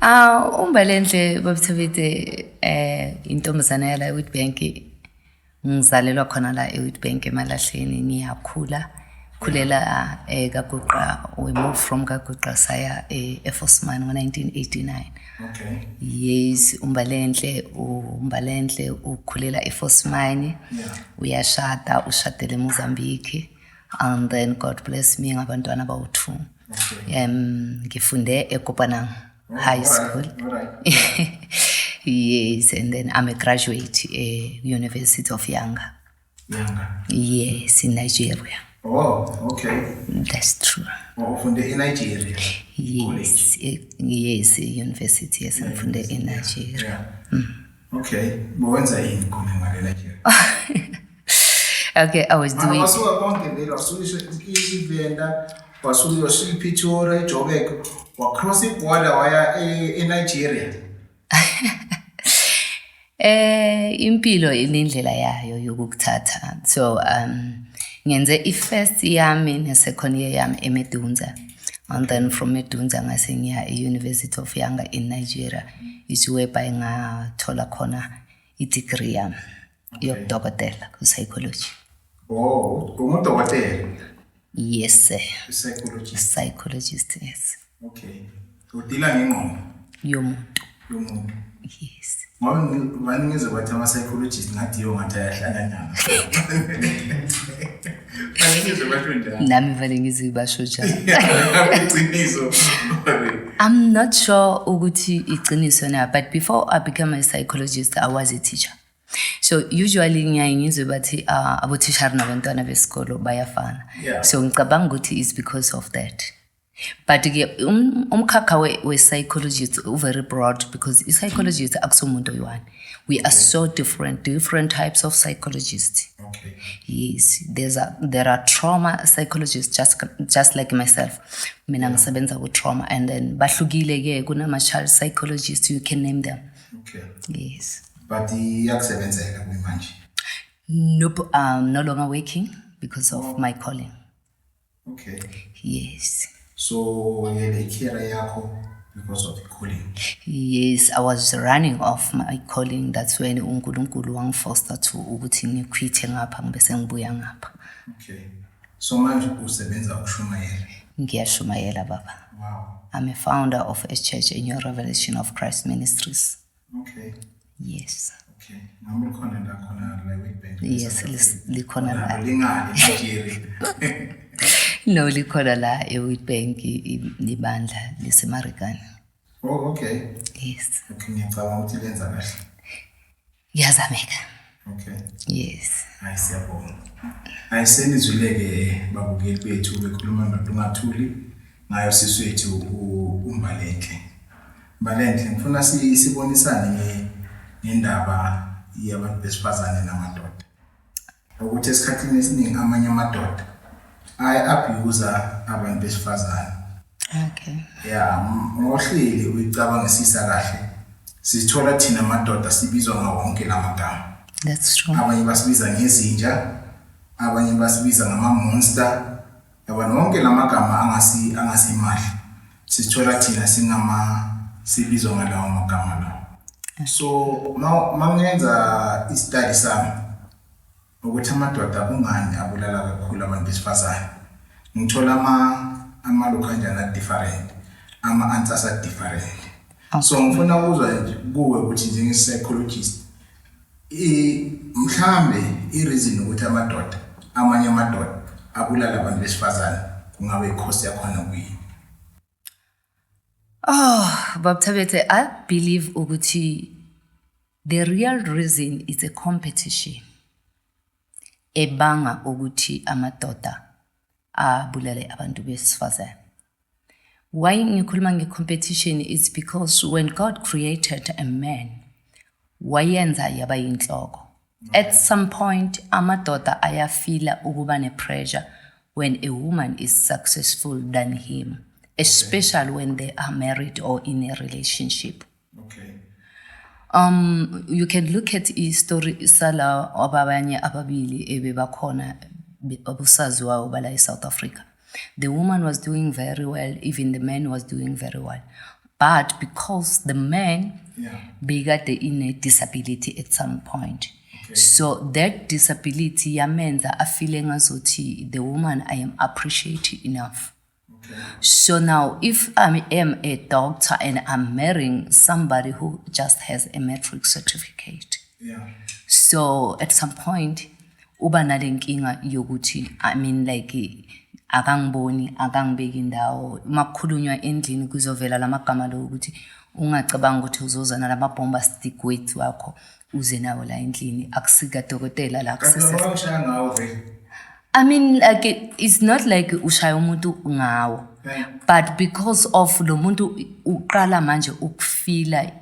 Umbalenhle babethabete intombazane yala eWitbank ngizalelwa khona la eWitbank eMalahleni ngiyakhula khulela kaGuqa. We moved from kaGuqa saya eAir Force Mine ngo-1989. Okay. Yes, umbalenhle ukhulela eAir Force Mine. Uyashada ushadele eMozambique, and then God bless me ngabantwana abawu-2. Okay. Ngifunde eKopanang High School. All right. Yes, and then I'm a graduate University of Yanga. Yanga. Yes, in Nigeria. Oh, okay. That's true. Oh, from the Nigeria. Yes, yes, university. Yes, I'm from in Nigeria. Okay, but when's I in Nigeria? Okay, I was doing. Cross the border in Nigeria. Impilo inindlela yayo yokukuthatha. So ngenze i-first yami ne-second year yami eMedunza, and then from Medunza ngase ngiya e-University of Yanga in Nigeria, is whereby ngathola khona i-degree yami yobudokotela ku-psychology. Oh, udokotela? Yes, sir. Psychologist. Psychologist, yes. Okay. Udila ngengqondo yomuntu. Yes. Ngoba ngizwe bathi ama-psychologist ngathi ngathi ayahlanganyana. Nami vele ngizibasho njalo. I'm not sure ukuthi iqiniso na, but before I became a psychologist, I was a teacher. So usually ngiyangizwe bathi abotishari nabantwana besikolo bayafana. So ngicabanga ukuthi is because of that. But umkhakha we-psychologist very broad, because i-psychologist akusomuntu oyi-one. We are so different types of psychologists. Okay. Yes, there are trauma psychologists just like myself. Mina ngisebenza ku trauma, and then bahlukile ke kunama-child psychologists, you can name them. Okay. Yes. But iyasebenzeka manje? Nope, I'm no longer working because of my calling. Okay. Yes. So the career yakho because of the calling? Yes, I was running off my calling. That's when uNkulunkulu wangifoster to ukuthi ngiquite ngapha ngibese ngibuya ngapha. Okay. So manje usebenza ukushumayela? Ngiyashumayela baba. Wow. I'm a founder of a church, a New Revelation of Christ Ministries. Okay. Yes. Okay. Nami likhona la khona la eWitbank. Yes, likhona la. Lingani Nigeria? No, likhona la eWitbank libandla liseMarikana. Oh, okay. Yes. Okay, ngiyacabanga ukuthi lenza kahle. Yazameka. Okay. Yes. Hayi siyabonga. Ayisenizwileke babukeli bethu bekhuluma noNtungathuli ngayo siswethu uMbalenhle. Mbalenhle, ngifuna sibonisane ngendaba yabantu besifazane namadoda. Ukuthi esikhathini esiningi amanye amadoda abuse abantu besifazane. Okay. Yeah, ngohleli uyicabangisisa kahle. Sithola thina amadoda sibizwa ngawonke lamagama. That's true. Abanye basibiza ngezinja, abanye basibiza ngama-monster, wonke lamagama angasimahla. Sithola thina sibizwa ngalawo magama lawo. So mangenza i-study sami ukuthi amadoda kungani abulala kakhulu abantu besifazane, ngithola ama-look kanjani different, ama-answers are different. So ngifuna ukuzwa kuwe ukuthi njenge-psychologist mhlambe i-reason ukuthi amanye amadoda abulala abantu besifazane kungabe ikhosi yakhona kuyini? Babethabete, I believe ukuthi the real reason is a competition. Ebanga ukuthi amadoda abulale abantu besifazane. Why ngikhuluma nge-competition is because when God created a man, wayenza yaba yinhloko. At some point, amadoda ayafila ukuba ne-pressure when a woman is successful than him, especially when they are married or in a relationship. Okay. You can look at history sala obabanye ababili ebebakhona obusaziwayo bala eSouth Africa. The woman was doing very well, even the man was doing very well. but because the man Yeah. in a disability at some point. Okay. So that disability yamenza afile ngazuthi the woman I am appreciated enough. Okay. So now if I am a doctor and I'm marrying somebody who just has a matric certificate, Yeah. so at some point uba nale nkinga yokuthi akangiboni akangibeki indawo makukhulunywa endlini kuzovela lamagama lo ukuthi ungacabanga ukuthi uzoza nalama stick weight wakho uze nawo la endlini akusika dokotela la kusese. Kakushaya ngawo vele. It's not like ushaya umuntu ngawo, but because of lo muntu uqala manje ukufila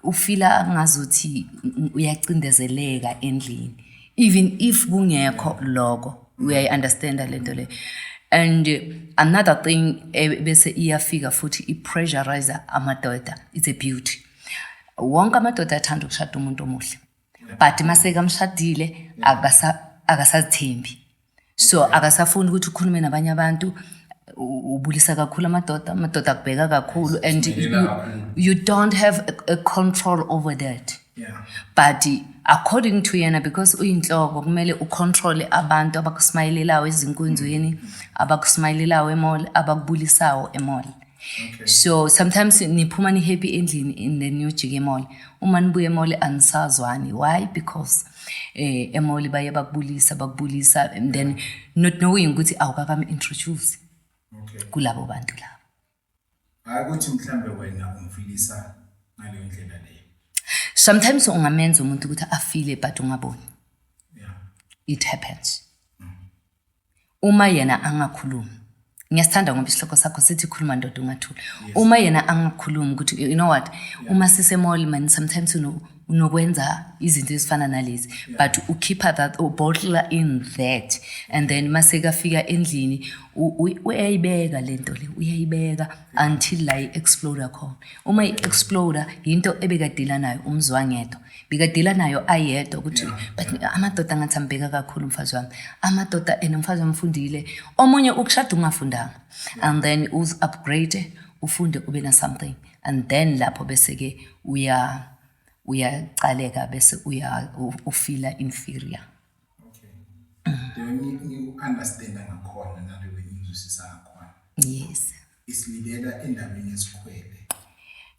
ufila ngazuthi uyacindezeleka endlini, even if kungekho lokho uyayi-understand lento le. And another thing bese iyafika futhi i-pressurize amadoda, it's a beauty. Wonke amadoda athanda ukushada umuntu omuhle, but maseka mshadile akasazithembi, so akasafuni ukuthi ukhulume nabanye abantu, ubulisa kakhulu amadoda akubheka kakhulu, and you don't have a control over that. Yeah. But according to yena, because uyinhloko kumele ucontrol abantu abakusmayilelayo ezinkonzweni, abakusmayilelayo emall, abakubulisayo emall. Okay. So sometimes niphuma ni happy endlini and then niyojika emall. Uma nibuya emall anisazwani. Why? Because emall baye bakubulisa and then not knowing ukuthi awukakami introduce Okay. kulabo bantu labo. Akuthi mhlambe wena umfilisa ngaleyo ndlela leyo. Sometimes ungamenza umuntu ukuthi afile but ungaboni. Yeah. It happens. Uma yena angakhulumi. Ngiyasithanda ngoba isihloko sakho sithi khuluma ndoda ungathula. Uma yena angakhulumi ukuthi you know what, uma sise mall man sometimes unokwenza izinto ezifana nalezi, but ukhipha that bottle in that, and then maseka fika endlini uyayibeka lento le, uyayibeka until la explode khona. Uma explode into ebekadila nayo umzwangedo, bekadila nayo ayedwa ukuthi but amadoda ngathambeka kakhulu umfazi wami, amadoda enomfazi wamfundile, omunye ukushada ungafundanga, and then us upgrade ufunde ube na something, and then lapho bese ke uyaqaleka bese ufila inferior. Okay. You understand ngakhona naleyo ngizwisisa ngakhona. Yes. Isilibela endabeni yesikhwele.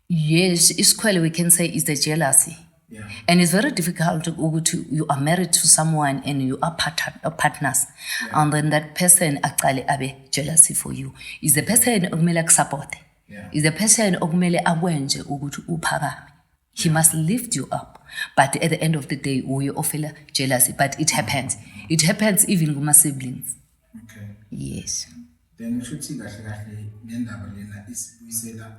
Yes, isikhwele we can say is the jealousy. Yeah. And it's very difficult to you are married to someone and you are partners, and then that person aqale abe jealousy for you. Is the person okumele akusupport. Yeah. Is the person okumele akwenze ukuthi uphakame. He must lift you up. But at the end of the day, we all feel jealousy. But it happens. It happens even with my siblings. Okay. Yes. Then shuthi kahle le ndaba lena isibuyisela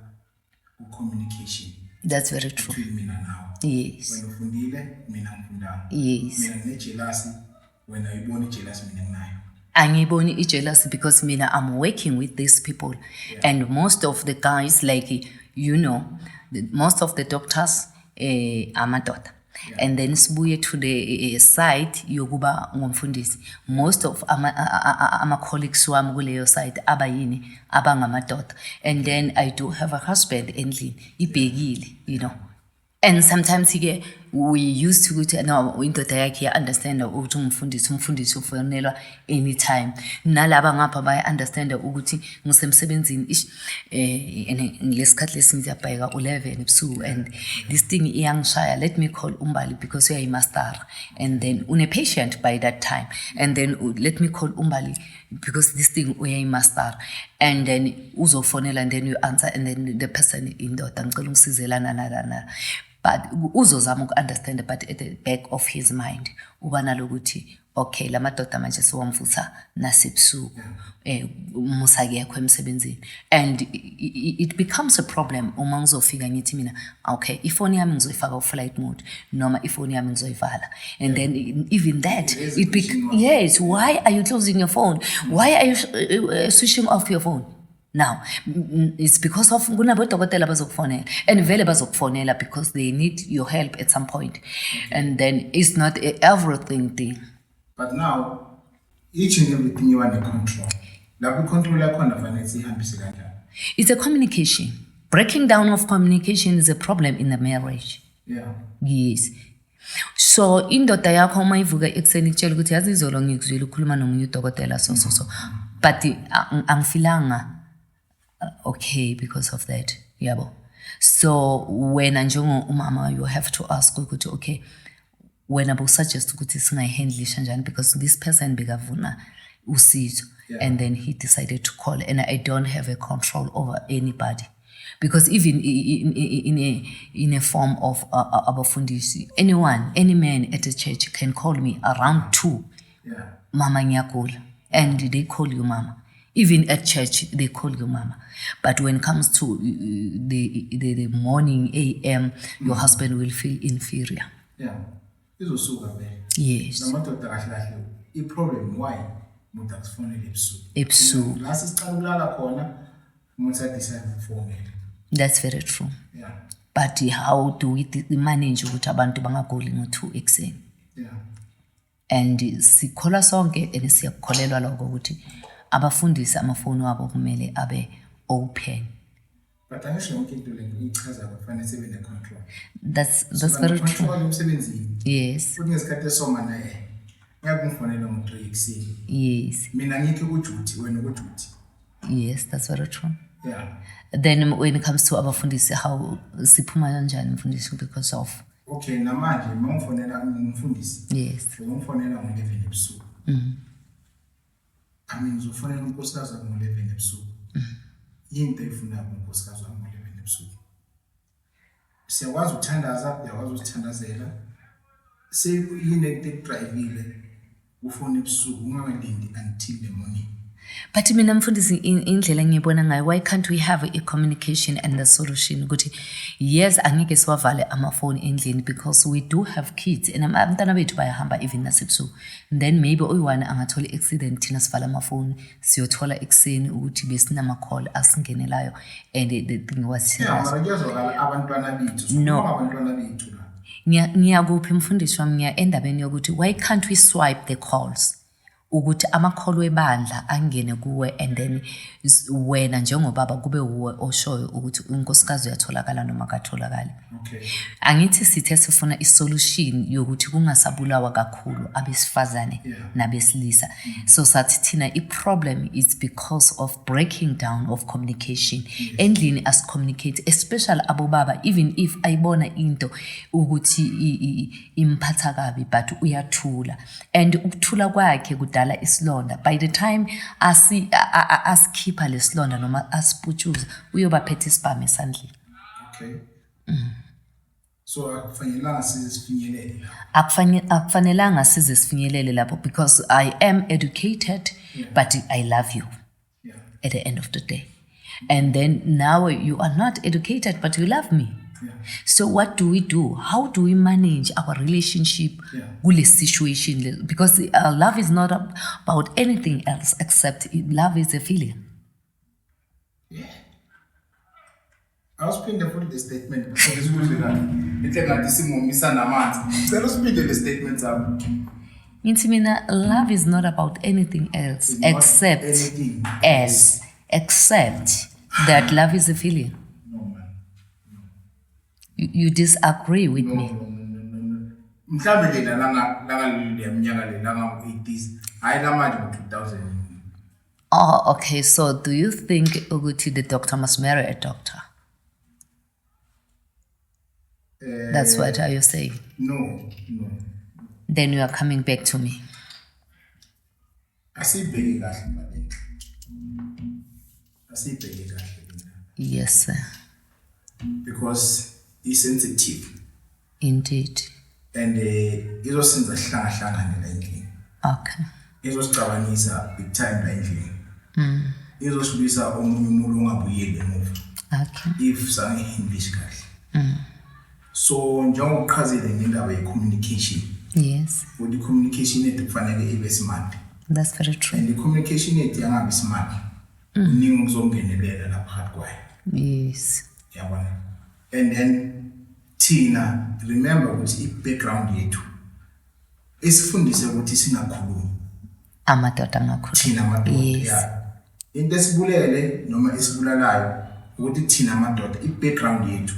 communication. That's very true. Between mina nawe. Yes. Wena ufundile, mina ngifundanga. Yes. Mina nginejealousy, wena uyibona ijealousy mina nginayo. Angiboni jealousy because mina I'm working with these people, and most of the guys, like most of the doctors amadoda. And then sibuye to the side yokuba ngumfundisi. Most of ama colleagues wami kuleyo side abayini abangamadoda. And then I do have a husband endlini ibhekile, And sometimes we used to go to indoda yakhe understand ukuthi umfundisi ufonelwa anytime. Nalaba ngapha baya understand ukuthi ngisemsebenzini ngesikhathi lesinye siyabheka 11 ebusuku and this thing iyangishaya, let me call Umbali because uyayimaster, and then une patient by that time, and then let me call Umbali because this thing uyayimaster, and then uzofonela and then you answer, and then the person indoda ngicela ungisizelana nalana. But uzozama uku-understand, but at the back of his mind uba nalokuthi okay lamadoda manje siwamvusa nasebusuku musa kekho emsebenzini, and it becomes a problem uma ngizofika ngithi mina okay ifoni yami ngizoyifaka ku-flight mode noma ifoni yami ngizoyivala, and then even that yes, why are you closing your phone, why are you switching off your phone? Now, it's because of kunabodokotela bazokufonela, and vele bazokufonela because they need your help at some point. And then it's not everything thing. But now, each and everything you want to control. Lapho control yakho nafanele sihambise kanjani? It's a communication. breaking down of communication is a problem in the marriage. Yeah. Yes. So indoda yakho uma ivuka ekuseni ikutshela ukuthi yazi izolo ngikuzwile ukhuluma nomunye udokotela so but angifilanga okay because of that, yabo. So wena njengomama you have to ask ukuthi okay, wena bowusuggest ukuthi singayihandlisha njani because this person bekavuna usizo. Yeah. And then he decided to call, and I don't have a control over anybody. Because even in a form of abafundisi, anyone, any man at the church can call me around 2, Yeah. Mama Nyakula, and they call you Mama. Even at church, they call you Mama. But when it comes to the morning AM, your husband will feel inferior. Yeah. Izosuka vele. Yes. Namadoda kahle kahle. I-problem why umuntu akufonele ebusuku. Ebusuku. La sicala ukulala khona umuntu adecide ukufonela. That's very true. Yeah. But how do we manage ukuthi abantu bangagoli ngo-2 ekuseni? Yeah. And sikhola sonke and siyakholelwa lokho ukuthi abafundisi amafoni wabo kumele abe open. But angisho yonke into le nto ichaza kufanele sibe ne-control. That's very true. Control emsebenzini. Yes. Futhi ngesikhathi esoma naye. Ngiyakufonela ngo-3 ekuseni. Yes. Mina ngikho kuduty wena kuduty. Yes, that's very true. Yeah. Then when it comes to abafundisi, how siphuma kanjani mfundisi because of? Okay, namanje mangifonela ngumfundisi. Yes. Ngifonela ngo-11 ebusuku. Ngizofonela unkosikazi wami ngo-11 ebusuku. Into efuneka unkosikazi wami ngo-11 ebusuku. Siyakwazi ukuthandaza, uyakwazi ukuthandazela. Seyine ekudrivile ufone ebusuku ungakalindi until the morning. But mina mfundisi indlela ngiyibona ngayo, why can't we have a communication and the solution ukuthi yes angeke siwavale amafoni endlini because we do have kids and abantwana bethu bayahamba even nasebusuku, then maybe oyiwana angathola accident thina sivala amafoni siyothola ekuseni ukuthi besinama call asingenelayo and the thing was serious. Yeah, mara kuyazwakala abantwana bethu. No. Abantwana bethu la. Ngiyakuphi mfundisi wami, ngiya endabeni yokuthi why can't we swipe the calls ukuthi ama-call webandla angene kuwe and then wena njengobaba kube uwe oshoyo ukuthi unkosikazi uyatholakala noma katholakali. Okay. Angithi sithe sifuna isolution yokuthi kungasabulawa kakhulu abesifazane nabesilisa. So sathi thina i-problem is because of breaking down of communication. Endlini as communicate, especially abobaba, even if ayibona into ukuthi imphatha kabi but uyathula, and ukuthula kwakhe kudala isilonda. By the time asikhipha lesilonda noma asiputshuza uyoba phethe isibhamu esandleni. Okay. So akufanelanga size sifinyelele. Akufanelanga size sifinyelele lapho because I am educated, but I love you at the end of the day. And then now you are not educated, but you love me. Yeah. So what do we do? How do we manage our relationship with this situation? Because love is not about anything else except love is a feeling. Yeah. Awusiphinde futhi the statement because isikuze kahle. Into ngathi simomisa namanzi. Cela usipinde le statement zami. Ngithi mina love is not about anything else except anything else except that love is a feeling. No man. You disagree with me? No. Mhlambe ke langa le minyaka le langa 80s. Hayi lamanje ngo-2000. Oh, okay. So do you think ukuthi the doctor must marry a doctor? That's what are you saying? No. Then you are coming back to me. Asibheke kahle manje. Asibheke kahle. Yes, sir. Because it's sensitive. Indeed. And izosenza sihlangane la endlini. Okay. Izosicabanisa big time la endlini. Izosibisa omunye umuntu ongabuyeli emuva. Okay. If sange English kahle. So njengoba uqhazile ngendaba ye-communication. Yes. Ukuthi i-communication yethu kufanele ibe smart. That's very true. And i-communication yethu yangabi smart. Kuningi okuzongenelela lapha phakathi kwayo. Yes. Yabona. And then thina remember ukuthi i-background yethu isifundise ukuthi singakhulumi. Amadoda ngakhuluma. Thina amadoda. Yes. Yeah. Into esibulele noma esibulalayo ukuthi thina amadoda i-background yethu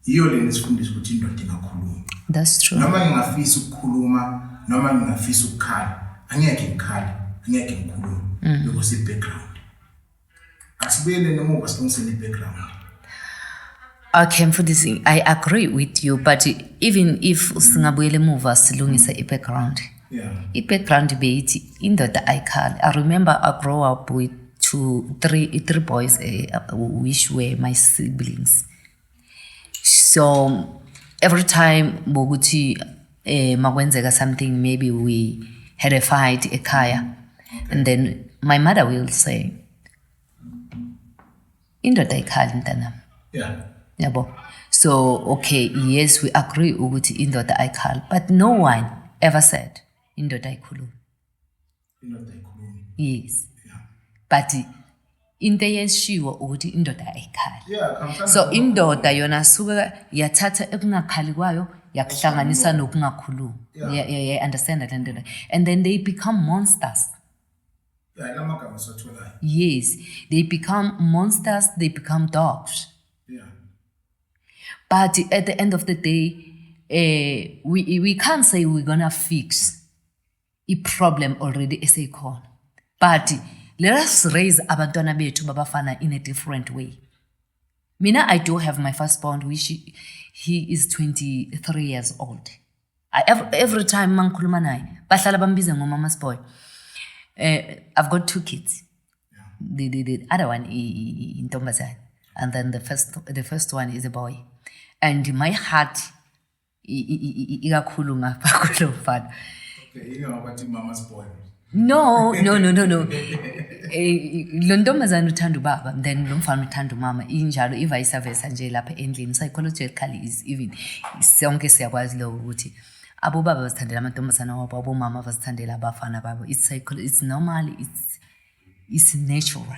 yiyo lena esifundisa ukuthi indoda ingakhuluma. That's true. Noma ngingafisa ukukhuluma noma ngingafisa ukukhala angeke ngikhale angeke ngikhulume because i-background asibuyele noma silungisele i-background. Okay, Mfundisi, I agree with you, but even if singabuyele emuva silungise i-background, i-background beyithi indoda ayikhali. I remember I grew up with three boys which were my siblings. So every time bokuthi makwenzeka something, maybe we had a fight ekhaya, and then my mother will say, indoda ayikhali mntanami. Yabo. So okay, yes, we agree ukuthi indoda ayikhali, but no one ever said indoda ayikhulumi. Yes. But into yeshiwo ukuthi indoda ayikhali. So indoda yona suka yathatha ekungakhali kwayo yakuhlanganisa nokungakhulumi. Yeah, understand that, and then they become monsters. Yes, they become monsters, they become dogs. But at the end of the day, we can't say we're gonna fix a problem already esekhona. But let us raise abantwana bethu babafana in a different way. Mina, I do have my firstborn, which he is 23 years old. Every time mangikhuluma naye bahlala bambiza ngomama's boy. I've got 2 kids. The other one is intombazane, and then the first one is a boy. And my heart ikakhulu ngapha kulo mfana. Okay, you know about mama's boy. No. Lo ntombazane uthanda ubaba, then lo mfana uthanda umama, injalo vice versa nje lapha endlini. Psychologically is even sonke siyakwazi lo ukuthi abobaba basithandela amantombazane wabo, abomama basithandela abafana babo. It's normal, it's natural.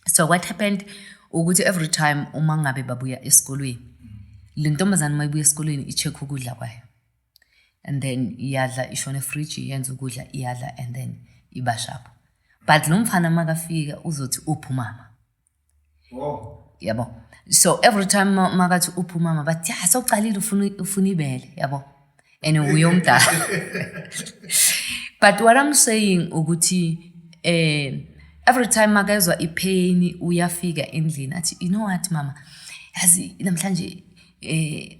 So what happened ukuthi every time uma ngabe babuya esikolweni, le ntombazane mayibuya esikolweni icheck ukudla kwayo, and then iyadla ishone fridge yenza ukudla iyadla, and then ibashapo. But lo mfana makafika uzothi uphi mama. Yabo. So every time makathi uphi mama bathi ya sokucalile ufuna ibele, yabo. And uyomdala. But what I'm saying ukuthi every time makazwa ipain uyafika endlini athi, you know what mama, yazi namhlanje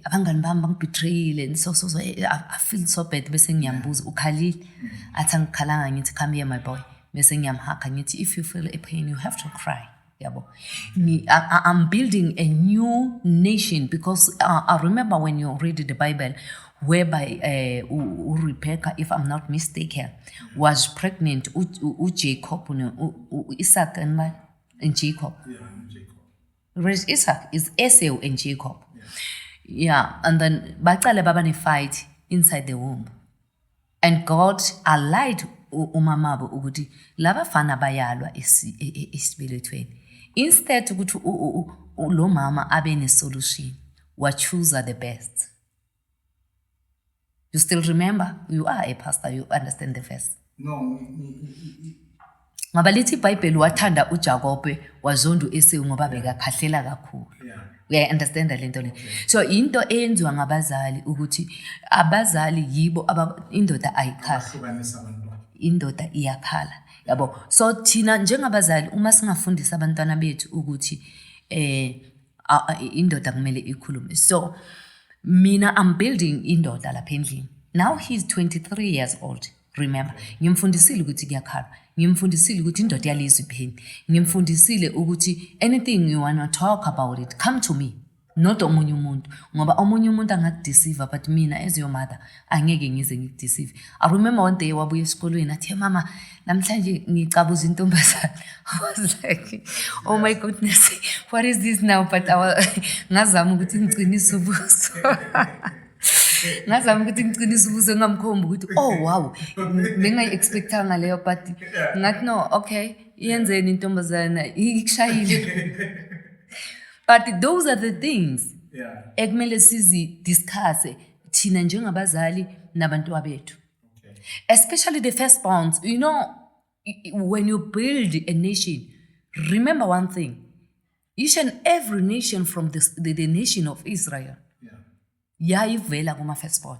abangani bami bangibetrayile, so I feel so bad. Bese ngiyambuza ukhalile, athi angikhalanga, ngithi come here my boy. Bese ngiyamhaka ngithi if you feel a pain you have to cry. Yabo. I'm building a new nation because I remember when you read the Bible whereby Rebecca, if I'm not mistaken, was pregnant Jacob, Isaac and Jacob. Whereas Isaac is Esau and Jacob. Yeah, and then baqale babane fight inside the womb. And God allied umamabo ukuthi laba fana bayalwa esibelethweni. Instead ukuthi lo mama abe ne solution, wa choose the best. You still remember? You are a pastor, you understand the verse. No. Ngoba lithi iBhayibheli wathanda uJakobe wazonda uEsau ngoba bekakhahlela kakhulu. We understand le nto le. So into eyenziwa ngabazali ukuthi abazali yibo indoda ayikhala. Indoda iyakhala. Yabo. So thina njengabazali uma singafundisa abantwana bethu ukuthi indoda kumele ikhulume. So mina I'm building indoda lapha endlini. Now he's 23 years old. Remember, ngimfundisile ukuthi kuyakhala. Ngimfundisile ukuthi indoda yalizwe ipheni. Ngimfundisile ukuthi anything you want to talk about it, come to me. Not omunye umuntu. Ngoba omunye umuntu angakudeceive, but mina as your mother angeke ngize ngikudeceive. I remember one day wabuya esikolweni athi mama namhlanje ngicabuza intombazana. I was like, oh my goodness, what is this now? But ngazama ukuthi ngiqinise ubuso. Ngazama ukuthi ngiqinise ubuso ngamkhomba ukuthi oh wow, bengayi-expectanga leyo, but ngathi no, okay, iyenzeni intombazana ikushayile. But those are the things ekumele sizi discuss thina njengabazali nabantu bethu. Especially the firstborns. You know, when you build a nation, remember one thing. each and every nation from the nation of Israel yayivela kuma-firstborn.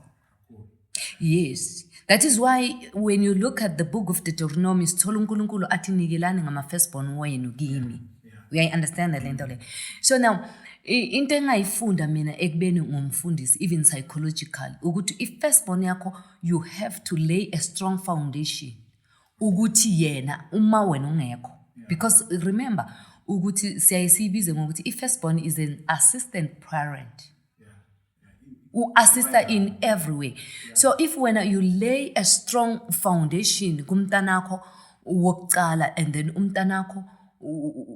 Yes, that is why when you look at the book of Deuteronomy, sithola uNkulunkulu athi nikelani ngama-firstborn wenu kimi. We understand that lento le. So now, into engayifunda mina ekubeni ngumfundisi, even psychological, ukuthi i-firstborn yakho, you have to lay a strong foundation. Ukuthi yena, uma wena ungekho. Because remember, ukuthi siyayisibize ngokuthi i-firstborn is an assistant parent. Assist in every way. So if when you lay a strong foundation kumntanakho wokuqala, and then umntanakho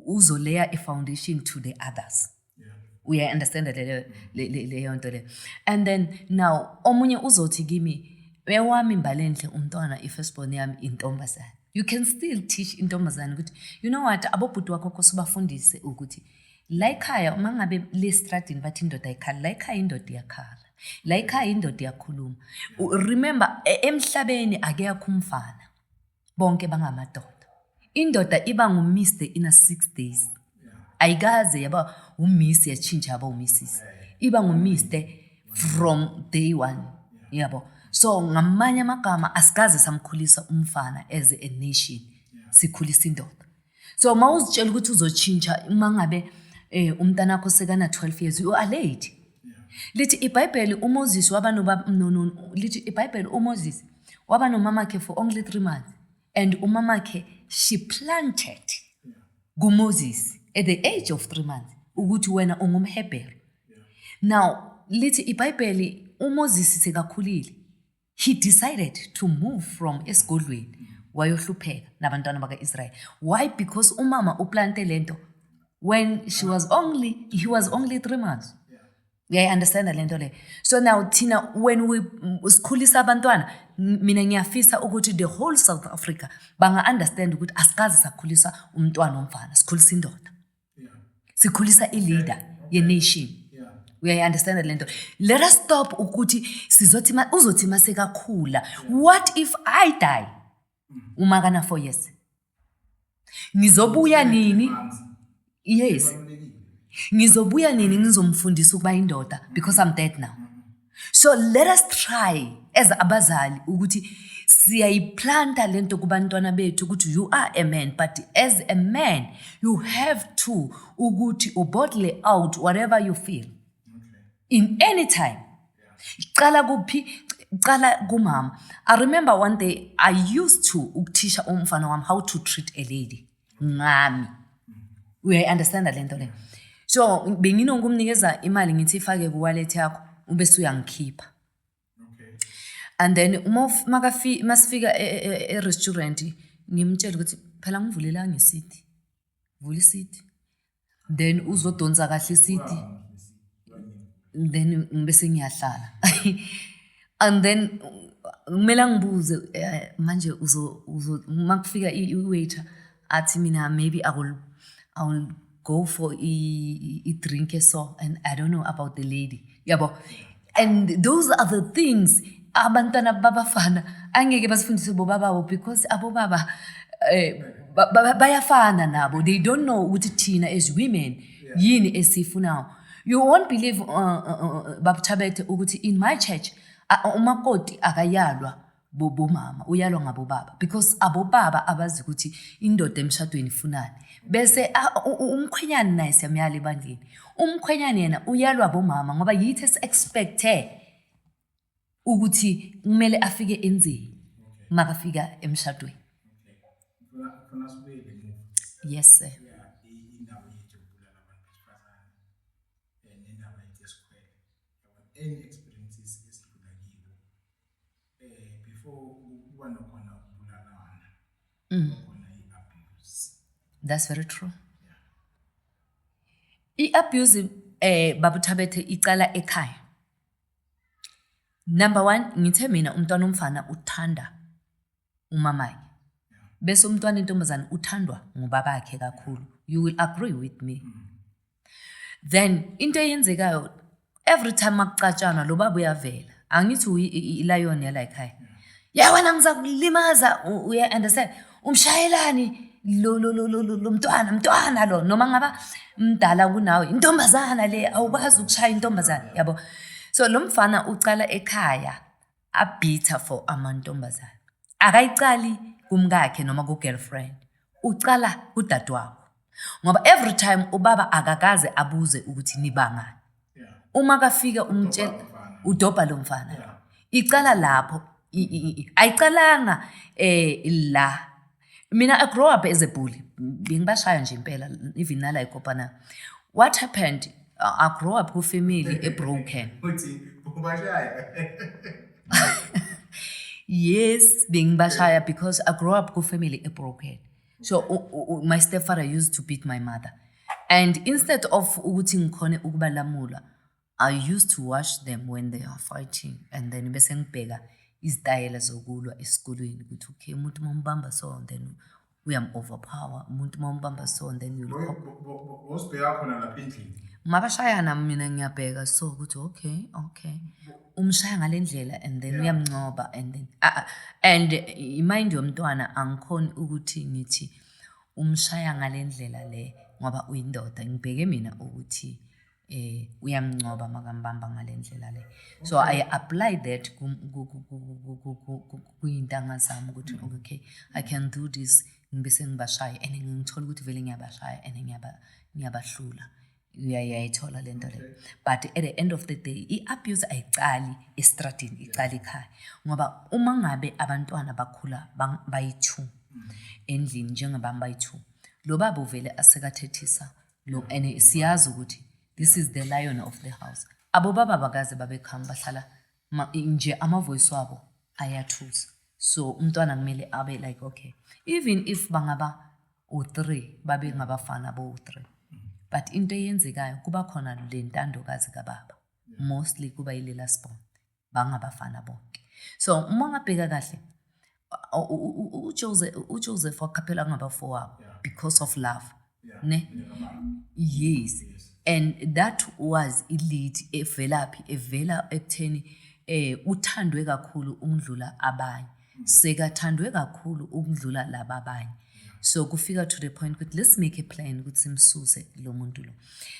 uzolaya a foundation to the others. We understand that leyo nto le. And then now omunye uzothi kimi wewami imbalenhle umntwana i-firstborn yami intombazane. You can still teach intombazane ukuthi you know what, abobhuti wakho kosibafundise ukuthi la ekhaya uma ngabe le stradini bathi indoda ayikhala, la ekhaya indoda iyakhala, la ekhaya indoda iyakhuluma. Remember emhlabeni akekho umfana, bonke bangamadoda. Indoda iba ngumiste in a 6 days. Ayikaze yaba umisi yachinja yaba umisisi. Iba ngumiste from day one. Yabo. So ngamanye amagama asikaze samkhulisa umfana as a nation. Sikhulisa indoda. So mawuzitshela ukuthi uzochinja uma ngabe umntanakho sekana 12 years, you are late. Lithi iBhayibheli uMoses waba lithi iBhayibheli uMoses waba nomamakhe for only 3 months, and umamakhe she planted kuMoses at the age of 3 months ukuthi wena ungumHebheru. Now lithi iBhayibheli uMoses sekakhulile, he decided to move from esigodlweni wayohlupheka nabantwana bakaIsrael. Why? Because umama uplante lento when he was only 3 months. Yeah, understand lento le. So now Tina, when we sikhulisa abantwana, mina ngiyafisa ukuthi the whole South Africa banga understand ukuthi asikaze sakhulisa umntwana omfana, sikhulisa indoda. Sikhulisa i-leader ye nation. We understand lento. Let us stop ukuthi sizothi uzothi masekakhula. What if I die? Uma kana 4 years. Ngizobuya nini? Yes. Ngizobuya nini ngizomfundisa ukuba indoda because I'm dead now. So let us try as abazali ukuthi siyayiplanta lento kubantwana bethu ukuthi you are a man, but as a man you have to ukuthi ubottle out whatever you feel. In any time. Qala kuphi? Qala kumama. I remember one day I used to ukuthisha umfana wami how to treat a lady. Ngami. We understand that lento le. So benginongumnikeza imali ngithi ifake ku wallet yakho ubese uyangikhipha. And then masifika e restaurant ngimtshela ukuthi phela ngivulela ngesiti. Vula isiti. Then uzodonsa kahle isiti. Then ngibese ngiyahlala. And then kumele ngibuze manje makufika i-waiter athi mina maybe I will go for a drink so, and I don't know about the lady. Yabo. And those are the things abantwana babafana angeke basifundise bobaba because abobaba bayafana nabo. They don't know ukuthi thina as women yini esifuna. You won't believe babuthabethe ukuthi in my church umakoti akayalwa bomama, uyalwa ngabobaba because abobaba abazi ukuthi indoda emshadweni ifunani. Bese umkhwenyana naye siyamyala ebandleni. Umkhwenyana yena uyalwa bomama ngoba yithi expecte ukuthi kumele afike enzeni makafika emshadweni. Yes sir. Any experiences esidlula kibo before kuba nokhona ukubulalana khona i-abuse. That's very true. I-abuse babuthabethe icala ekhaya. Number 1, ngithe mina umntwana omfana uthanda umamakhe. Bese umntwana intombazane uthandwa ngubabakhe kakhulu. You will agree with me. Then into eyenzekayo every time makucatshana lo baba uyavela. Angithi i-lion yala ekhaya. Yeah, wena ngizakulimaza. We understand. umshayelani lo mntwana lo noma ngaba mdala kunawe intombazana le awukwazi ukushaya intombazana yabo. So lo mfana ucala ekhaya abitha for amantombazana. Akayicali kumkakhe noma ku-girlfriend, ucala kudadewabo. Ngoba every time ubaba akakaze abuze ukuthi nibangani. Uma kafika umtshela udobha lo mfana. Icala lapho ayicalanga la. Mina I grew up as a bully. Bengibashaya nje impela even nala eKopana. What happened? I grew up with family broken. Yes, bengibashaya because I grew up with family broken. So my stepfather used to beat my mother. And instead of ukuthi ngikhone ukubalamula, I used to watch them when they are fighting, and then bese ngibheka izitayela zokulwa esikolweni ukuthi okay umuntu mombamba so then we am overpower, umuntu mombamba so then you Wosibheka khona lapha endlini. mabashayana mina ngiyabheka so ukuthi okay umshaya ngalendlela and then uyamncoba and then and mind yomntwana angikhoni ukuthi ngithi umshaya ngalendlela le ngoba uyindoda. Ngibheke mina ukuthi uyamncoba makambamba ngalendlela le. So I apply that kuyintanga zami ukuthi okay I can do this ngibese ngibashaya and ngithola ukuthi vele ngiyabashaya and ngiyabahlula. Uyayithola lento le. But at the end of the day i-abuse ayicali estradini, icala ekhaya. Ngoba uma ngabe abantwana bakhula bayi-2 endlini njengabami bayi-2, lo baba uvele asekathethisa lo and siyazi ukuthi this is the lion of the house. Abo baba bakaze babekhamba bahlala nje amavoice wabo ayathusa. So umntwana kumele abe like okay even if bangaba u3 babe ngabafana bo3. But into eyenzekayo kuba khona le ntandokazi kababa. Mostly kuba ilela spawn. Bangabafana bonke. So uma ngabheka kahle uJoseph wakaphela ngabafo wabo because of love. Ne? Yes. And that was lead evela ekutheni uthandwe kakhulu ukudlula abanye. Sekathandwe kakhulu ukudlula laba abanye. So kufika to the point ukuthi let's make a plan ukuthi simsuse lo muntu lo.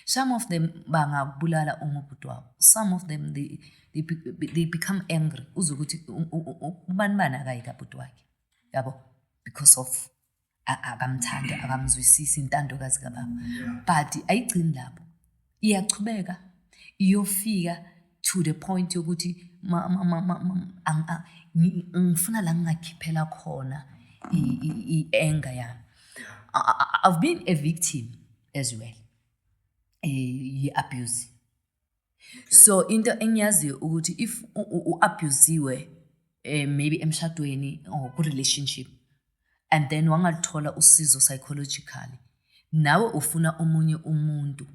Some of them bangabulala umubhuti wabo. Some of them they become angry. Uzokuthi ubani akayika bhuti wakhe. Yabo because of akamthanda akamzwisisi intandokazi kababa. But ayigcini lapho. Iyachubeka iyofika to the point yokuthi ngifuna la ngakhiphela khona anger yami. I've been a victim as well. Abuse. So into engiyaziyo ukuthi if uabusiwe maybe emshadweni or ku relationship and then wangathola usizo psychologically, nawe ufuna omunye umuntu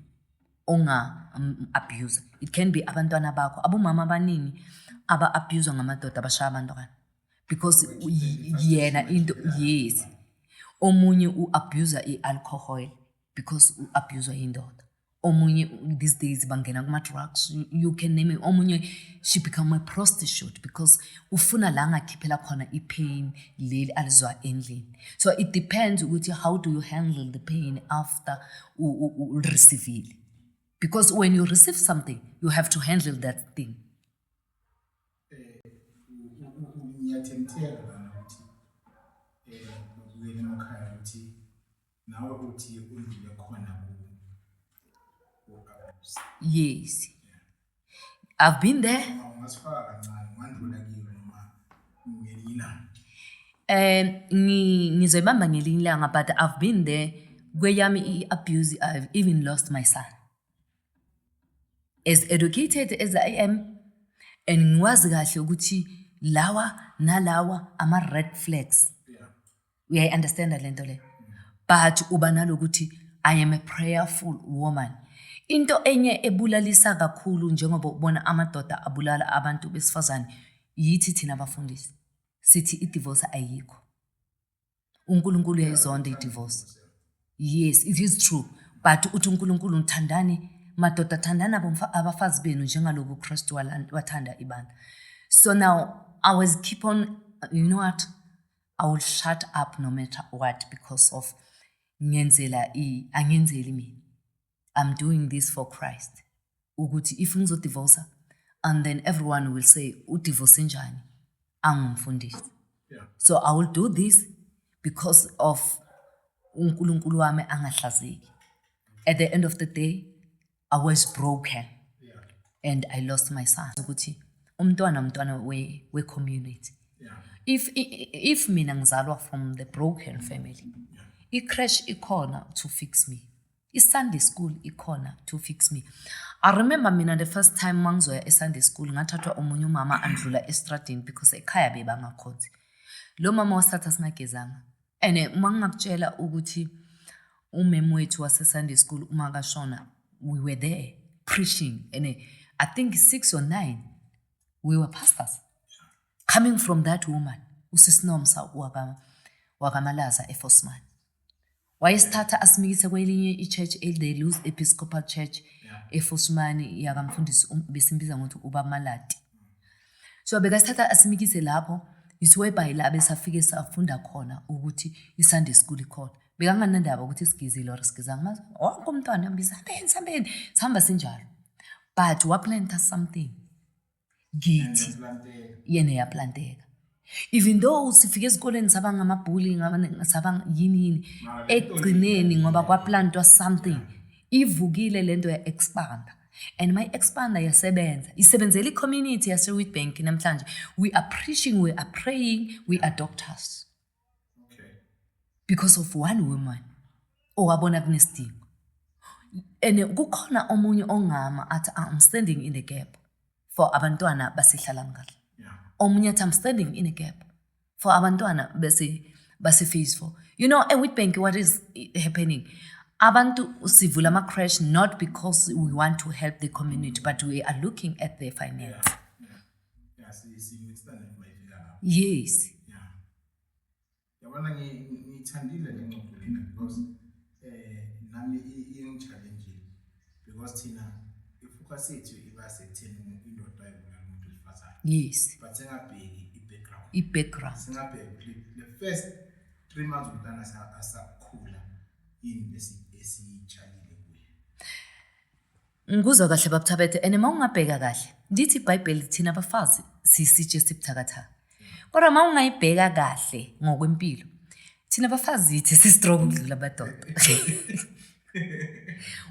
onga abuse. It can be abantwana bakho. Abomama abaningi aba abuse ngamadoda abashaya abantwana because yena into yes omunye uabuse ialcohol because uabuse indoda. Omunye these days bangena kuma drugs, you can name it. Omunye she become a prostitute because ufuna la ngakhiphela khona ipain leli alizwa endlini. So it depends ukuthi how do you handle the pain after u receive it. Because when you receive something, you have to handle that thing. Yes. I've been there. Ngizoyibamba ngelinye ilanga, but I've been there. Kweyami abuse, I've even lost my son. As educated as I am, and ngiwazi kahle ukuthi lawa nalawa ama red flags. We understand that lento le. But uba nalokuthi I am a prayerful woman. Into enye ebulalisa kakhulu njengoba ubona amadoda abulala abantu besifazane yithi thina abafundisi. Sithi i-divorce ayikho. uNkulunkulu uyayizonda i-divorce. Yes, it is true. But uthi uNkulunkulu ngithandani madoda thandana abafazi benu njengaloku uKristu wathanda ibandla. So now I was keep on, you know what? I will shut up no matter what because of angenzeli mina. I'm doing this for Christ. Ukuthi if ngizodivorce and then everyone will say udivorce njani angumfundisi. Yeah. So I will do this because of uNkulunkulu wami angahlazeki. At the end of the day, I was broken. Yeah. And I lost my son. Ukuthi umntwana we community. Yeah. If mina ngizalwa from the broken family, i-crash ikhona to fix me. I-Sunday school ikhona to fix me. I remember mina the first time mangizoya e-Sunday school ngathathwa omunye umama andlula estradini because ekhaya bebangakhonzi. Lo mama wasithatha singagezanga. And mangakutshela ukuthi umemu wethu wase Sunday school umakashona, we were there preaching, and I think 6 or 9 we were pastors. Coming from that woman, usisinomsa wakamalaza eFosman. Wayesithatha asimikise kwelinye i-church the Loose Episcopal Church eFosman yakamfundisi besimbiza ngokuthi uba Malati. So bekasithatha asimikise lapho isiwebhayi la besafike safunda khona ukuthi i-Sunday school ikhona. Bekanganandaba ukuthi sigizile or sigizanga mazi wonke umntwana sambeni sihamba sinjalo. But waplanta something githi yena yaplanteka. Even though sifike esikoleni sabanga amabhuli sabanga yini egcineni ngoba kwaplantwa something ivukile lento ya expand. And my expander yasebenza isebenzela i-community yase Witbank namhlanje. We are preaching, we are praying, we are doctors. Okay. Because of one woman owabona kunesidingo. And kukhona omunye ongama athi I'm standing in the gap for abantwana basihlala ngale. Yeah. Omunye athi I'm standing in a gap for abantwana base phase 4. You know, at Witbank what is happening? Abantu sivula ama crash not because we want to help the community, but we are looking at their finance. Yeah, see understand mayifika lapho. Yes. Yeah. Yabona ngithandile le ngxoxo lena because nami challenge because thina ifocus yethu iba sekutheni indoda ayibulala umuntu wesifazane. Yes. But singabheki i-background. I-background. Singabheki the first 3 months umntana asakhula in esichalile kuye. Ngikuzwa kahle babuthabethe and mawungabheka kahle lithi iBhayibheli thina abafazi sisitshe sibuthakathaka. Kodwa mawungayibheka kahle ngokwempilo thina abafazi yithi sistrong ukudlula amadoda.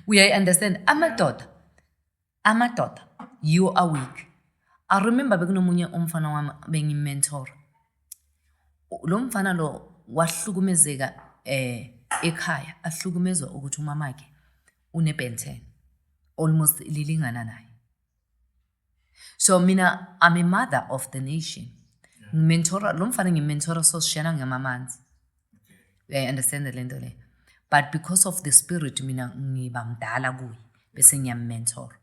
We understand amadoda you are weak. I remember bekunomunye umfana wami bengimentor. Lo mfana lo wahlukumezeka ekhaya ahlukumezwa ukuthi umamakhe une-Ben10 almost lilingana naye. So mina I'm a mother of the nation. Ngimentora lo mfana ngimentora so sishana ngamamanzi. I understand the lento le. But because of the spirit mina ngiba mdala kuye bese ngiyamentor.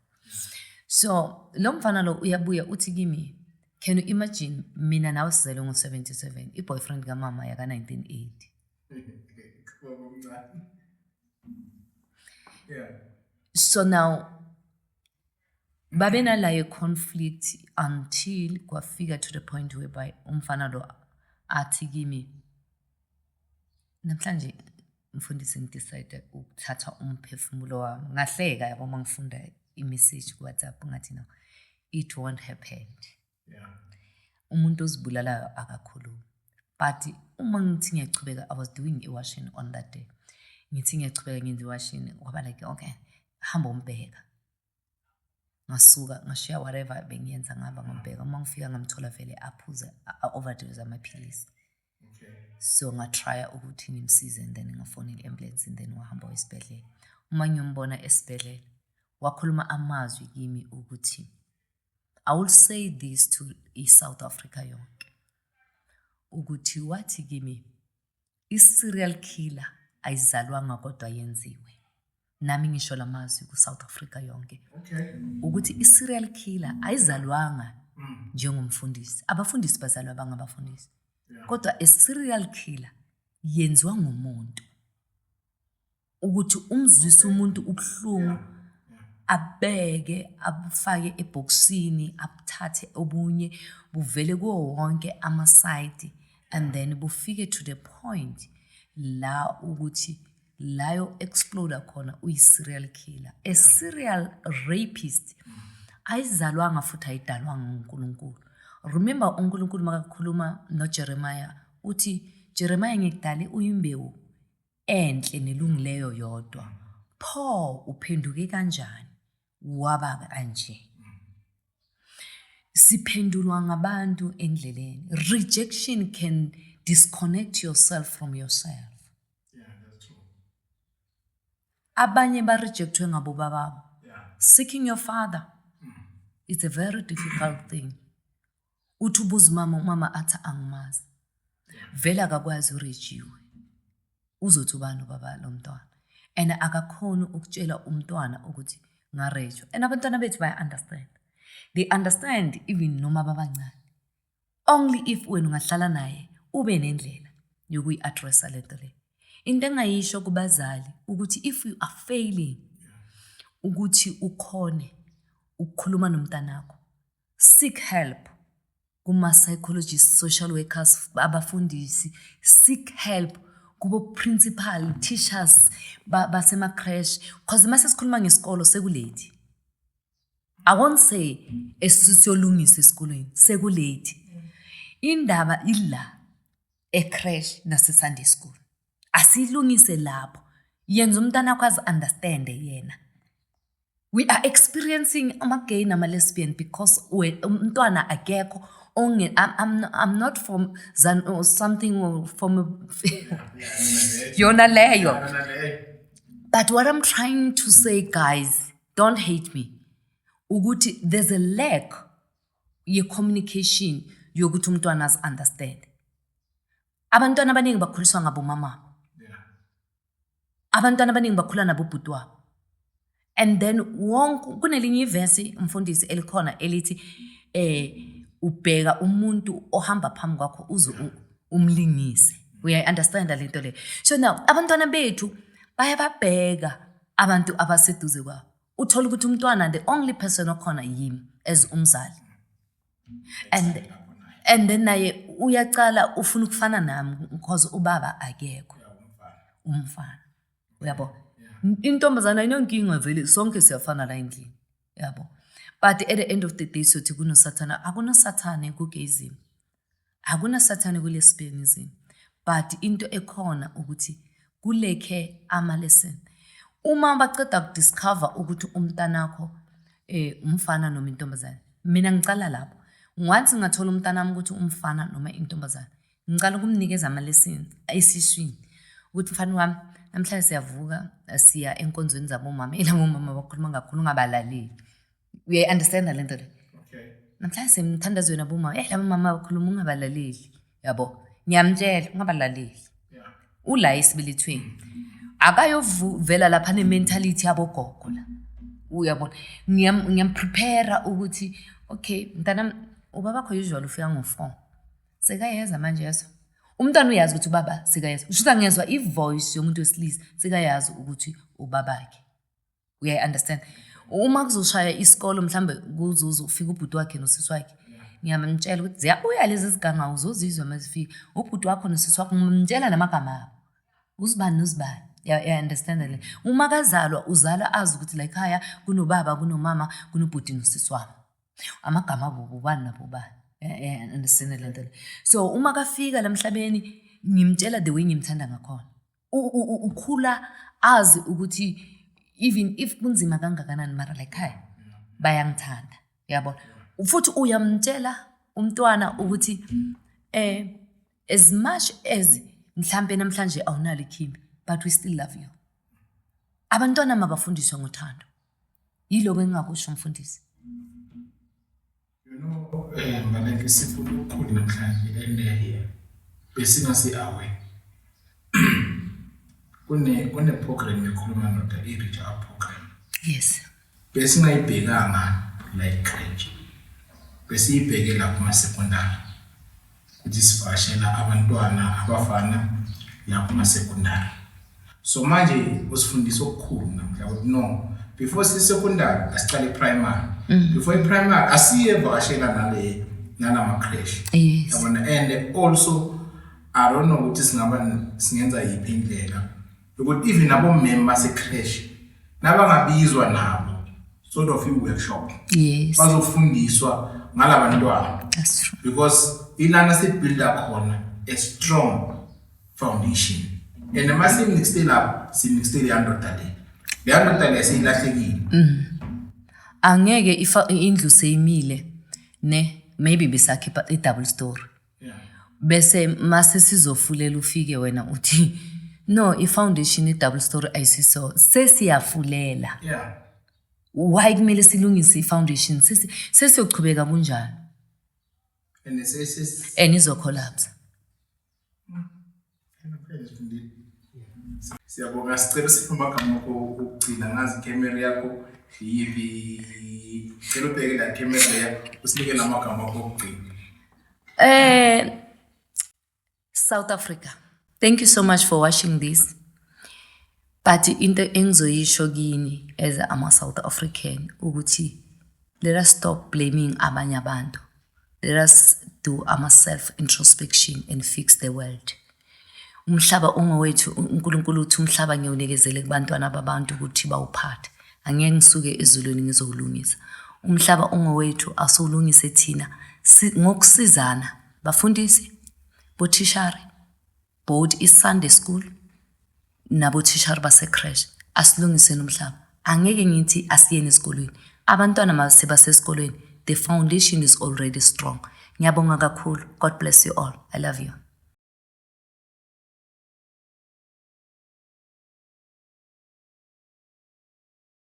So lo mfana lo uyabuya uthi kimi, can you imagine mina nawe sizele ngo-77 i-boyfriend kamama yaka 1980. Yeah. So now babena la conflict until kwafika to the point whereby umfana lo athi kimi, namhlanje mfundisi ngidecide ukuthatha umphefumulo wami. Ngahleka yabo mangifunda i-message ku WhatsApp ngathi no, it won't happen. Yeah. Umuntu ozibulalayo akakhulumi. But uma ngithi ngiyachubeka, I was doing a washing on that day. Ngithi ngiyachubeka ngenza washing kwaba like okay, hamba umbheka. Ngasuka ngashiya whatever bengiyenza ngaba ngombheka. Uma ngifika ngamthola vele aphuza overdose amaphilisi. Okay. So ngatry ukuthi ngimsize and then ngafona i-ambulance and then wahamba esibhedlela. Uma ngiyombona esibhedlela wakhuluma amazwi kimi ukuthi I will say this to South Africa yonke. Ukuthi wathi kimi i-serial killer ayizalwanga kodwa yenziwe. Nami ngisho lamazwi ku South Africa yonke. Okay. Ukuthi i-serial killer ayizalwanga njengomfundisi. Abafundisi bazalwa bangabafundisi. Kodwa a-serial killer yenziwa ngumuntu. Ukuthi umzwise umuntu ubuhlungu abeke abufake eboxini abuthathe obunye buvele kuwo wonke ama-side and then bufike to the point la ukuthi layo explode khona uyi-serial killer. A serial rapist ayizalwanga futhi ayidalwanga nguNkulunkulu. Remember uNkulunkulu makakhuluma noJeremiah uthi Jeremiah ngikudale uyimbewu enhle nelungileyo yodwa. Pho uphenduke kanjani waba kanje. Siphendulwa ngabantu endleleni. Rejection can disconnect yourself from yourself. Yeah, that's true. Abanye ba rejectwe ngabo bababo. Yeah. Seeking your father. It's a very difficult thing. Uthi ubuza mama athi angimazi. Vela akakwazi urejiwe. Uzothi ubani baba lo mntwana. And akakhona ukutshela umntwana ukuthi ngarejwa. And abantwana bethu baya understand. They understand even noma babancane. Only if wena ungahlala naye ube nendlela yokuyi-addressa lento le. Into engayisho kubazali ukuthi if you are failing ukuthi ukhone ukukhuluma nomntanakho, seek help kuma psychologists, social workers, abafundisi, seek help kubo principal, teachers basema crash because mase sikhuluma ngesikolo sekulate. I won't say esisiyolungisa esikolweni sekulate. Indaba illa crash nase Sunday school. Asilungise lapho. Yenza umntana akwazi understand yena. We are experiencing ama-gay nama-lesbian because umntwana akekho. I'm not from or something or from yona leyo. But what I'm trying to say, guys, don't hate me. Uguti, there's a lack ye communication yokuthi umntwana as understand. Abantwana abaningi bakhuliswa ngabo mama. Abantwana abaningi bakhula nabo bhuti wabo. And then kunelinye ivesi umfundisi elikhona elithi ubheka umuntu ohamba phambi kwakho uze umlingise. We understand lento le. So now abantwana bethu bayababheka abantu abaseduze kwabo. Uthola ukuthi umntwana the only person okhona yimi as umzali. And then naye uyacala ufuna ukufana nami because ubaba akekho. Umfana. Uyabo. Intombazana inonkinga vele sonke siyafana la endlini. Yabo. But at the end of the day sothi kuno Sathana, akuna Sathane ku-gayism. Akuna Sathane ku-lesbianism. But into ekhona ukuthi kulekhe ama-lesson. Uma baqeda ukudiscover ukuthi umntanakho umfana noma intombazane. Mina ngicala lapho. Once ngathola umntanami ukuthi umfana noma intombazane. Ngicala ukumnikeza ama-lesson esiswini. Ukuthi mfana wami namhlanje siyavuka siya enkonzweni zabomama. Labo mama bakhuluma kakhulu ngabalaleli. We understand lento le. Okay. Namhlanje semthandazweni nabomama. Labo mama bakhuluma ngabalaleli. Yabo. Ngiyamtshela ungabalaleli. Yeah. Ula isibelithweni. Akayovela lapha ne-mentality yabo gogo la. Uyabona. Ngiyamprepare ukuthi okay, mntana ubaba kho usually ufika ngo-4. Sekayeza manje yeso. Umntana uyazi ukuthi ubaba sekayeza. Usho ngezwe i-voice yomuntu wesilisa sekayazi ukuthi ubabakhe. We understand. Uma kuzoshaya isikolo mhlambe kuzuzu ufika ubhuti wakhe nosisi wakhe. Ngiyamtshela ukuthi ziyabuya lezi ziganga uzozizwa mazifika. Ubhuti wakho nosisi wakho ngimtshela namagama abo. Uzibani nozibani. Yeah, understand that. Uma kazalwa uzala azi ukuthi la ekhaya kunobaba kunomama kunobhuti nosisi wami. Amagama abo bobani nabobani. Yeah, understand lento. So uma kafika la emhlabeni ngimtshela the way ngimthanda ngakhona. Ukhula azi ukuthi even if kunzima kangakanani mara la ekhaya bayangithanda. Yabona. Futhi uyamtshela umntwana ukuthi as much as mhlambe namhlanje awunalo ikhimbi but we still love you. Abantwana mabafundiswe ngothando. Yiloko engingakusho umfundisi. You know, Malenge sifuna ukukhulu namhlanje and besingasi awe. Kune program ekhuluma nota i-reach out program. Yes. Besingayibhekanga like crèche. Besiyibheke lapha kuma-secondary. Kuthi sivashela abantwana abafana lapha kuma-secondary. So manje usifundisa okukhulu namhlanje no before secondary asiqale primary. Before primary asiye vashela nalama crash. Yes. And also I don't know ukuthi singenza yiphi indlela ukuthi even abomem base-crash nabangabizwa nabo sort of i-workshop Yes. bazofundiswa ngalabantwana That's true. because ilana sibuilda khona a strong foundation and masimixte lapho simixte le-100 le 100 le seyilahlekile. Angeke indlu seyimile ne maybe bisakhipha i-double story. Yeah. Bese mase sizofulela ufike wena uthi no i-foundation i-double story ayisiso sesiyafulela. Yeah. Why kumele silungise i-foundation sesiyochubeka kunjani And it's and izo-collapse. siyabonga sicela amagama akho okugcina ngazi i-camera yakho yivi cela ubheke la camera yakho usinike namagama akho okugcina. South Africa, thank you so much for watching this. But into engizoyisho kini as ama-South African ukuthi let us stop blaming abanye abantu. Let us do our self-introspection and fix the world. Umhlaba ungowethu uNkulunkulu uthi umhlaba ngiyonikezele kubantwana babantu ukuthi bawuphathe. Angeke ngisuke ezulwini ngizowulungisa. Umhlaba ungowethu asowulungise thina ngokusizana bafundisi bothishari board i-Sunday school nabothishari base-crash asilungiseni umhlaba. Angeke ngithi asiyeni esikolweni. Abantwana mase basesikolweni, the foundation is already strong. Ngiyabonga kakhulu. God bless you all. I love you.